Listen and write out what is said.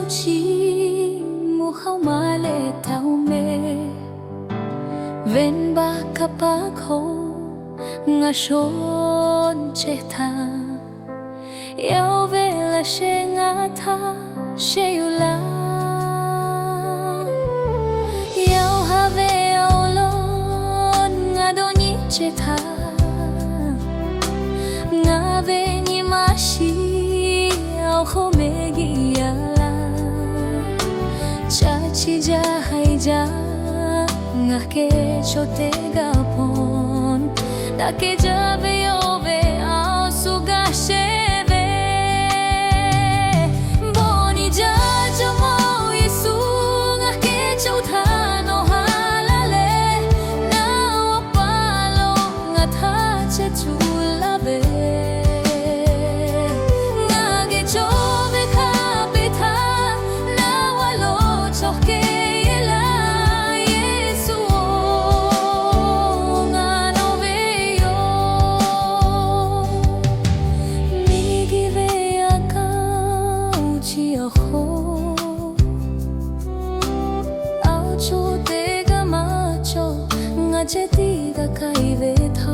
chi mu hau ma le tau me ven ba kapa ko nga shon che tha yau ve la she nga tha she yu la yau ha ve au lon nga do ni che tha nga ve ni ma shi au kho me gi ya la cha chi ja hai ja nga ke cho te ga pon da ke ja ve yo ve au su ga she ve boni ja jo mo yesu nga ke cho tha no ha la le na wa pa lo nga tha che chu la ve nga ke cho ve kha pe tha na wa lo cho ke che ti ga kai ve tha